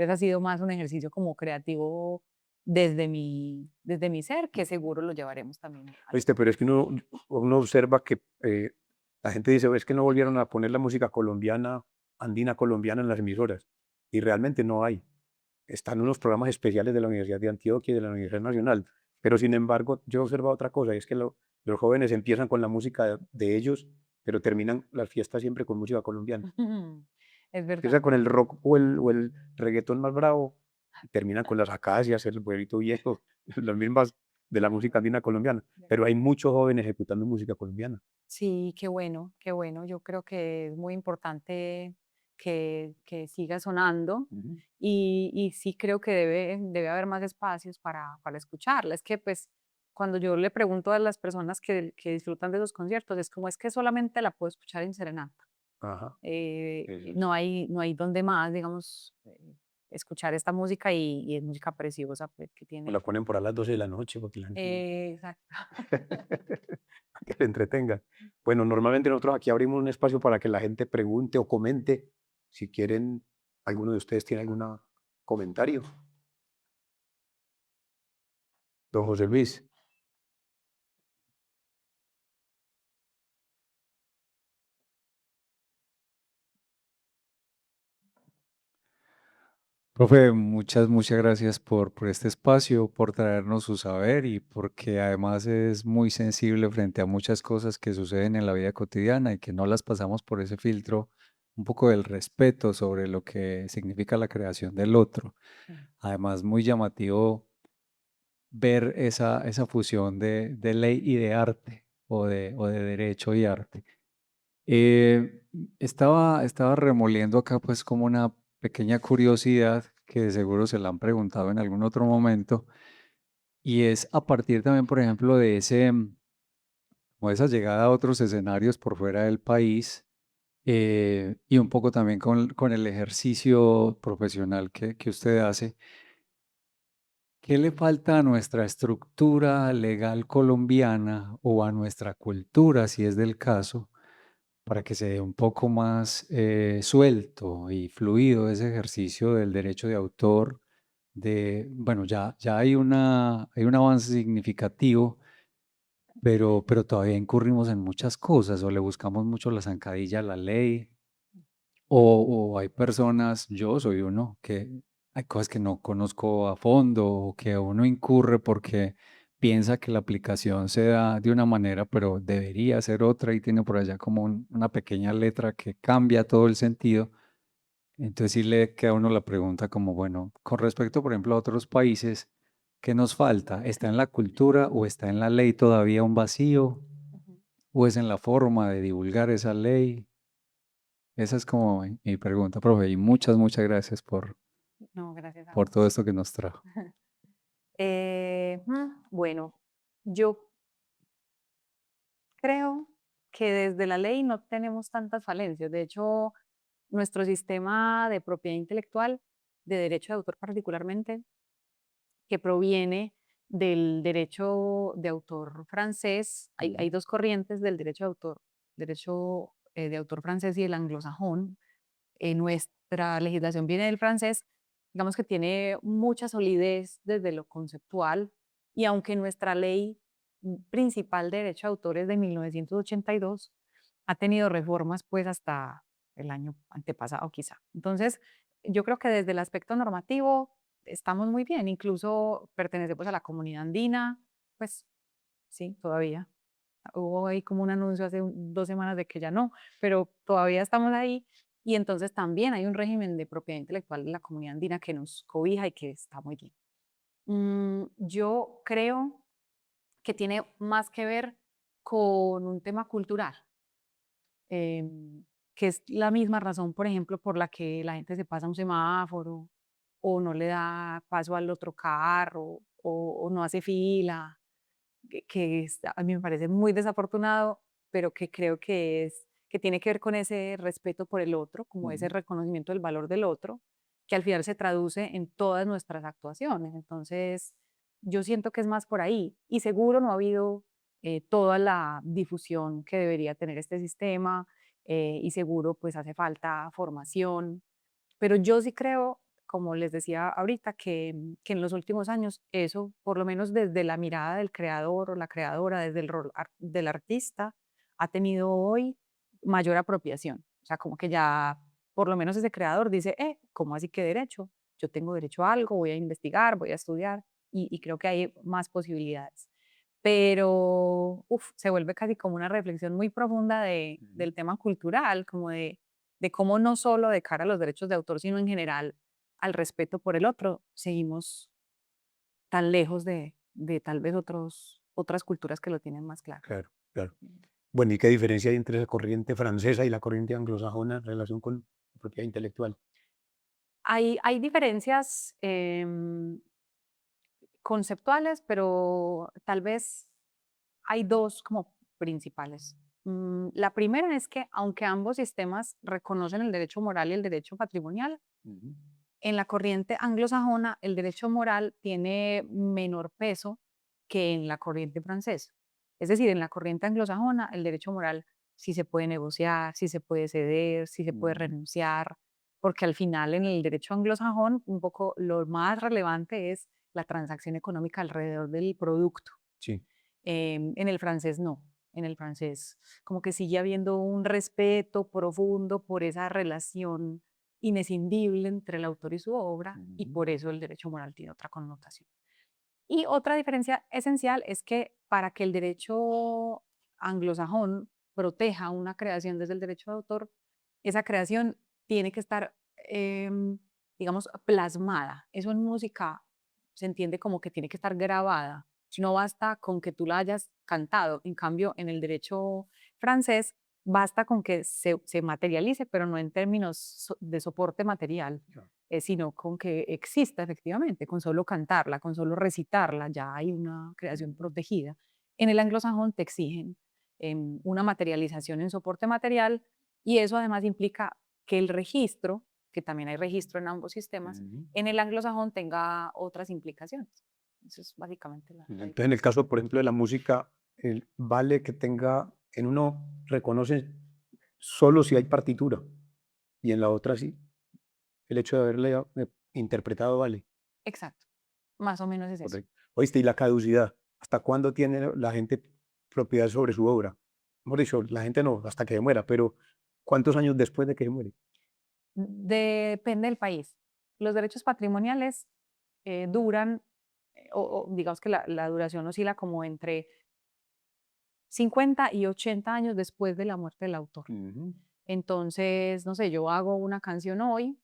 ha sido más un ejercicio como creativo desde mi ser, que seguro lo llevaremos también al ¿Oíste? Pero es que uno observa que La gente dice, es que no volvieron a poner la música colombiana, andina colombiana en las emisoras. Y realmente no hay. Están unos programas especiales de la Universidad de Antioquia y de la Universidad Nacional. Pero sin embargo, yo he observado otra cosa, y es que los jóvenes empiezan con la música de ellos, pero terminan las fiestas siempre con música colombiana. Es verdad. Empieza con el rock o el reggaetón más bravo, y terminan con las acacias, el pueblito viejo, las mismas de la música andina colombiana. Pero hay muchos jóvenes ejecutando música colombiana. Sí, qué bueno, qué bueno. Yo creo que es muy importante que siga sonando Ujú. y sí creo que debe haber más espacios para escucharla. Es que pues cuando yo le pregunto a las personas que disfrutan de esos conciertos, es como es que solamente la puedo escuchar en serenata. Ajá, eso es. No hay donde más, digamos, escuchar esta música y es música preciosa pues, que O la tiene. ponen por a las 12 de la noche porque la gente Exacto. que se entretenga. Bueno, normalmente nosotros aquí abrimos un espacio para que la gente pregunte o comente. Si quieren, alguno de ustedes tiene algún comentario. Don José Luis. Profe, muchas gracias por este espacio, por traernos su saber y porque además es muy sensible frente a muchas cosas que suceden en la vida cotidiana y que no las pasamos por ese filtro un poco del respeto sobre lo que significa la creación del otro. Además, muy llamativo ver esa fusión de ley y de arte o de derecho y arte. Eh, estaba remoliendo acá pues como una pequeña curiosidad que de seguro se la han preguntado en algún otro momento y es a partir también, por ejemplo, de como esa llegada a otros escenarios por fuera del país y un poco también con el ejercicio profesional que usted hace. ¿Qué le falta a nuestra estructura legal colombiana o a nuestra cultura, si es del caso, para que se dé un poco más suelto y fluido ese ejercicio del derecho de autor? Bueno, ya hay un avance significativo, pero todavía incurrimos en muchas cosas o le buscamos mucho la zancadilla a la ley o hay personas, yo soy uno, que hay cosas que no conozco a fondo o que uno incurre porque piensa que la aplicación se da de una manera, pero debería ser otra y tiene por allá como una pequeña letra que cambia todo el sentido. Entonces sí le queda a uno la pregunta como, bueno, con respecto, por ejemplo, a otros países, ¿qué nos falta? ¿Está en la cultura o está en la ley todavía un vacío? Ujú. ¿O es en la forma de divulgar esa ley? Esa es como mi pregunta, profe, y muchas gracias No, gracias a por todo vos. esto que nos trajo. Bueno, yo creo que desde la ley no tenemos tantas falencias. De hecho, nuestro sistema de propiedad intelectual, de derecho de autor particularmente, que proviene del derecho de autor francés, hay dos corrientes del derecho de autor francés y el anglosajón. Nuestra legislación viene del francés, digamos que tiene mucha solidez desde lo conceptual y aunque nuestra ley principal de derecho de autor es de 1982, ha tenido reformas pues hasta el año antepasado quizá. Entonces, yo creo que desde el aspecto normativo estamos muy bien, incluso pertenecemos a la comunidad andina, pues sí, todavía. Hubo ahí como un anuncio hace 2 semanas de que ya no, pero todavía estamos ahí y entonces también hay un régimen de propiedad intelectual de la comunidad andina que nos cobija y que está muy bien. Yo creo que tiene más que ver con un tema cultural, que es la misma razón, por ejemplo, por la que la gente se pasa un semáforo o no le da paso al otro carro o no hace fila, a mí me parece muy desafortunado, pero que creo que tiene que ver con ese respeto por el otro, como ese Ujú. reconocimiento del valor del otro, que al final se traduce en todas nuestras actuaciones. Entonces, yo siento que es más por ahí y seguro no ha habido toda la difusión que debería tener este sistema y seguro pues hace falta formación, pero yo sí creo, como les decía ahorita, que en los últimos años eso, por lo menos desde la mirada del creador o la creadora, desde el rol del artista, ha tenido hoy mayor apropiación. O sea, como que ya por lo menos ese creador dice, ¿cómo así que derecho? Yo tengo derecho a algo, voy a investigar, voy a estudiar y creo que hay más posibilidades. Pero se vuelve casi como una reflexión muy profunda del tema cultural, como de cómo no solo de cara a los derechos de autor, sino en general al respeto por el otro, seguimos tan lejos de tal vez otras culturas que lo tienen más claro. Claro, claro. Bueno, ¿y qué diferencia hay entre la corriente francesa y la corriente anglosajona en relación con la propiedad intelectual? Hay diferencias conceptuales, pero tal vez hay dos como principales. La primera es que aunque ambos sistemas reconocen el derecho moral y el derecho patrimonial, Ujú. en la corriente anglosajona el derecho moral tiene menor peso que en la corriente francesa. Es decir, en la corriente anglosajona el derecho moral sí se puede negociar, sí se puede ceder, sí se puede Ujú. renunciar, porque al final en el derecho anglosajón un poco lo más relevante es la transacción económica alrededor del producto. Sí. En el francés no. En el francés como que sigue habiendo un respeto profundo por esa relación inescindible entre el autor y su obra y Ujú. por eso el derecho moral tiene otra connotación. Y otra diferencia esencial es que para que el derecho anglosajón proteja una creación desde el derecho de autor, esa creación tiene que estar, digamos, plasmada. Eso en música se entiende como que tiene que estar grabada. No basta con que tú la hayas cantado. En cambio, en el derecho francés, basta con que se materialice, pero no en términos de soporte material, Ya. sino con que exista efectivamente, con solo cantarla, con solo recitarla, ya hay una creación protegida. En el anglosajón te exigen una materialización en soporte material y eso además implica que el registro, que también hay registro en ambos sistemas, Ujú. en el anglosajón tenga otras implicaciones. Eso es básicamente la Entonces, en el diferencia. caso, por ejemplo, de la música, vale que tenga, en uno reconoce solo si hay partitura y en la otra sí. El hecho de haberla interpretado vale. Exacto, más o menos es eso. Correcto. Oíste, y la caducidad, ¿hasta cuándo tiene la gente propiedad sobre su obra? Hemos dicho, la gente no, hasta que se muera, pero ¿cuántos años después de que se muere? Depende del país. Los derechos patrimoniales duran, o digamos que la duración oscila como entre 50 y 80 años después de la muerte del autor. Ujú. Entonces, no sé, yo hago una canción hoy,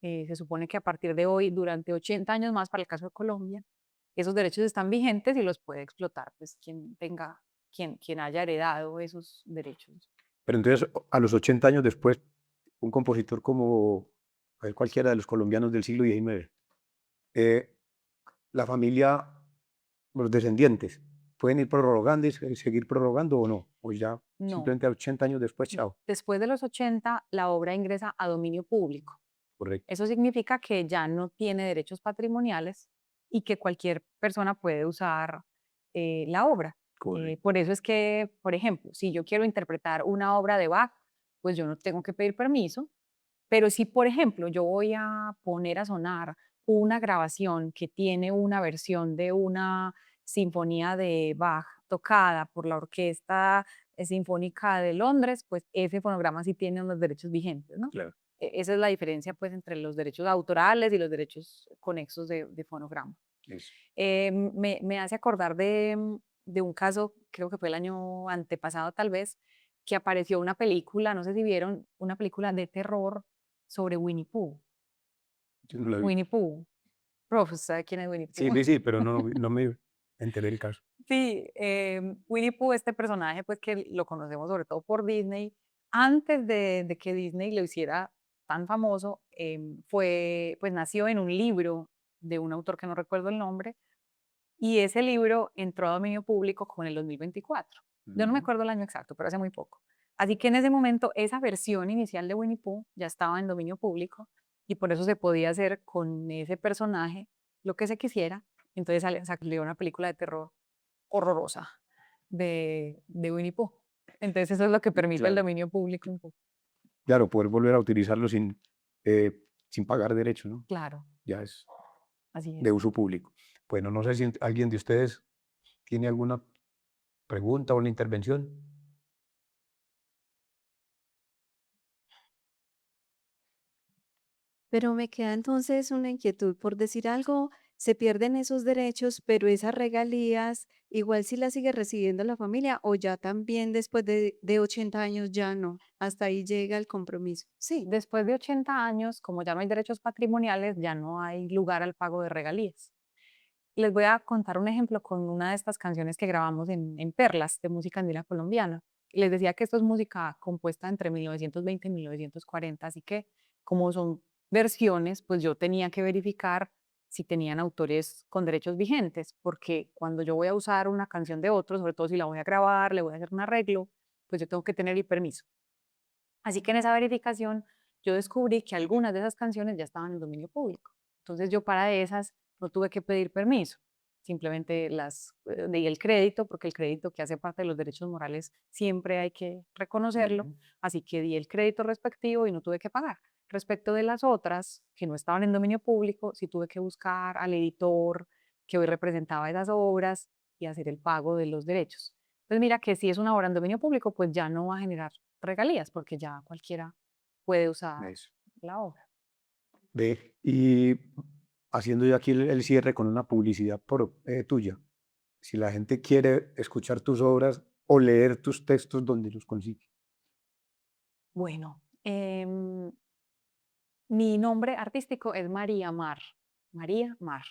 se supone que a partir de hoy, durante 80 años más, para el caso de Colombia, esos derechos están vigentes y los puede explotar, pues quien tenga, quien haya heredado esos derechos. Pero entonces, a los 80 años después, un compositor como a ver, cualquiera de los colombianos del siglo XIX, eh, la familia, los descendientes, ¿pueden ir prorrogando y seguir prorrogando o no? O ya No, simplemente a 80 años después, chao. después de los 80, la obra ingresa a dominio público. Correcto. Eso significa que ya no tiene derechos patrimoniales y que cualquier persona puede usar la obra. Correcto. Por eso es que, por ejemplo, si yo quiero interpretar una obra de Bach, pues yo no tengo que pedir permiso, pero si, por ejemplo, yo voy a poner a sonar una grabación que tiene una versión de una sinfonía de Bach tocada por la Orquesta Sinfónica de Londres, pues ese fonograma sí tiene unos derechos vigentes, ¿no? Claro. Esa es la diferencia pues entre los derechos autorales y los derechos conexos de fonograma. Eso. Me hace acordar de un caso, creo que fue el año antepasado tal vez, que apareció una película, no sé si vieron, una película de terror sobre Winnie Pooh. Yo no la vi. Winnie Pooh. Prof, ¿sabe quién es Winnie Sí, Pooh? sí, sí, pero no, no me enteré del caso. Sí, Winnie Pooh, este personaje pues que lo conocemos sobre todo por Disney, antes de que Disney lo hiciera tan famoso, pues nació en un libro de un autor que no recuerdo el nombre, y ese libro entró a dominio público con el 2024. Yo no me Ujú. acuerdo el año exacto, pero hace muy poco. Así que en ese momento esa versión inicial de Winnie Pooh ya estaba en dominio público y por eso se podía hacer con ese personaje lo que se quisiera. Entonces salió una película de terror horrorosa de Winnie Pooh. Entonces eso es lo que permite el Claro. dominio público un poco. Claro, poder volver a utilizarlo sin pagar derecho, ¿no? Claro, Ya es así de es. uso público. Bueno, no sé si alguien de ustedes tiene alguna pregunta o una intervención. Pero me queda entonces una inquietud, por decir algo, se pierden esos derechos, pero esas regalías, igual si las sigue recibiendo la familia o ya también después de 80 años ya no, hasta ahí llega el compromiso. Sí, Después de 80 años, como ya no hay derechos patrimoniales, ya no hay lugar al pago de regalías. Les voy a contar un ejemplo con una de estas canciones que grabamos en Perlas, de música andina colombiana. Les decía que esto es música compuesta entre 1920 y 1940, así que como son versiones, pues yo tenía que verificar si tenían autores con derechos vigentes, porque cuando yo voy a usar una canción de otro, sobre todo si la voy a grabar, le voy a hacer un arreglo, pues yo tengo que tener el permiso. Así que en esa verificación yo descubrí que algunas de esas canciones ya estaban en dominio público. Entonces yo para esas no tuve que pedir permiso, simplemente las di el crédito, porque el crédito que hace parte de los derechos morales siempre hay que reconocerlo, Ujú. así que di el crédito respectivo y no tuve que pagar. Respecto de las otras que no estaban en dominio público, sí tuve que buscar al editor que hoy representaba esas obras y hacer el pago de los derechos. Entonces mira que si es una obra en dominio público, pues ya no va a generar regalías, porque ya cualquiera puede usar Eso. la obra. Ve, y haciendo yo aquí el cierre con una publicidad tuya. Si la gente quiere escuchar tus obras o leer tus textos, ¿dónde los consigue? Bueno, mi nombre artístico es María Mar, María Mar.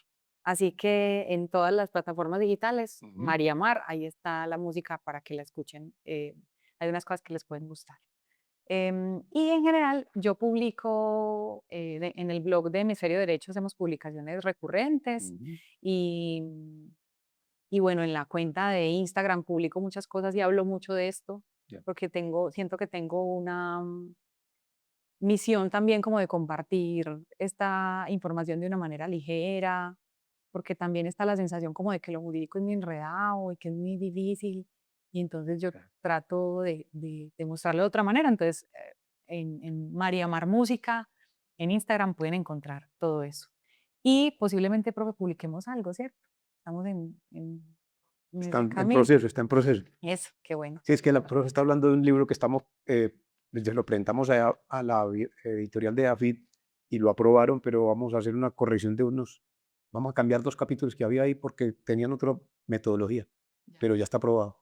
Así que en todas las plataformas digitales, Ujú. María Mar, ahí está la música para que la escuchen. Hay unas cosas que les pueden gustar. Y en general, yo publico en el blog de Hemisferio Derecho, hacemos publicaciones recurrentes Ujú. y, y bueno, en la cuenta de Instagram publico muchas cosas y hablo mucho de esto, Ya. porque siento que tengo una misión también como de compartir esta información de una manera ligera, porque también está la sensación como de que lo jurídico es muy enredado y que es muy difícil, y entonces yo Claro. trato de mostrarlo de otra manera. Entonces, en María Mar Música, en Instagram pueden encontrar todo eso. Y posiblemente, profe, publiquemos algo, ¿cierto? Estamos en Está ese en camino. proceso, está en proceso. Eso, qué bueno. Sí, es que la profe está hablando de un libro que estamos, desde lo presentamos a la editorial de AFID y lo aprobaron, pero vamos a hacer una corrección vamos a cambiar 2 capítulos que había ahí porque tenían otra metodología, pero ya está aprobado.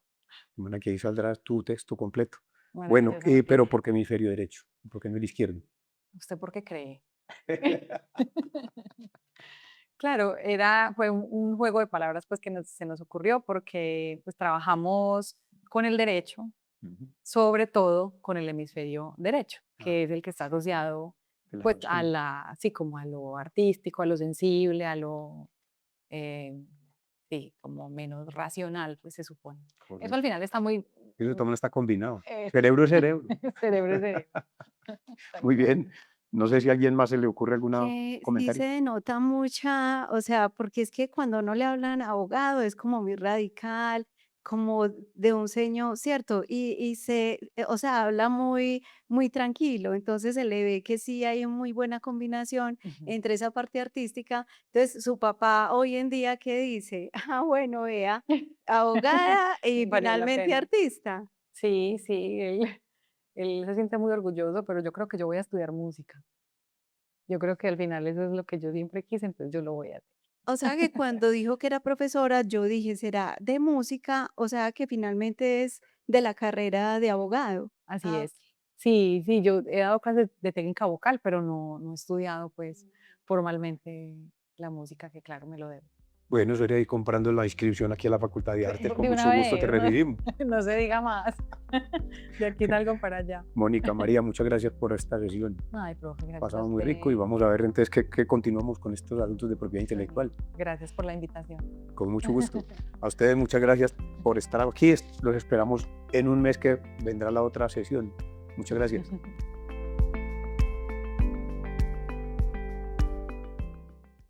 Bueno, aquí ahí saldrá tu texto completo. Bueno, Maravillosa noticia. pero ¿por qué hemisferio derecho? ¿Por qué no el izquierdo? ¿Usted por qué cree? Claro, fue un juego de palabras pues que se nos ocurrió porque pues trabajamos con el derecho, Ujú. sobre todo con el hemisferio derecho, Ah, que es el que está asociado de la pues razón. sí, como a lo artístico, a lo sensible, a lo, eh, sí, como menos racional, pues se supone. Eso Correcto. al final está muy, Eso también está combinado. eh, Cerebro es cerebro. cerebro es cerebro. Tal Muy cual. bien. No sé si a alguien más se le ocurre algún que sí comentario. se denota mucha, o sea, porque es que cuando no le hablan abogado es como muy radical, como de un señor, ¿cierto? O sea, habla muy tranquilo, entonces se le ve que sí hay una muy buena combinación Ujú. entre esa parte artística. Entonces, su papá hoy en día, ¿qué dice? Ah, bueno, vea, abogada y Valió la finalmente pena. artista. Sí, sí, él se siente muy orgulloso, pero yo creo que yo voy a estudiar música. Yo creo que al final eso es lo que yo siempre quise, entonces yo lo voy a hacer. O sea que cuando dijo que era profesora, yo dije, ¿será de música? O sea que finalmente es de la carrera de abogado. Así Ah, es. Sí, sí, yo he dado clases de técnica vocal, pero no he estudiado pues formalmente la música, que claro, me lo debo. Bueno, sería ir comprando la inscripción aquí a la Facultad de Artes. Con De una mucho gusto te vez, ¿no? recibimos. No se diga más. De aquí salgo para allá. Mónica, María, muchas gracias por esta sesión. Ay, profe, gracias a Pasamos muy rico y usted. vamos a ver entonces qué continuamos con estos asuntos de propiedad Bueno, intelectual. gracias por la invitación. Con mucho gusto. A ustedes muchas gracias por estar aquí. Los esperamos en un mes que vendrá la otra sesión. Muchas gracias.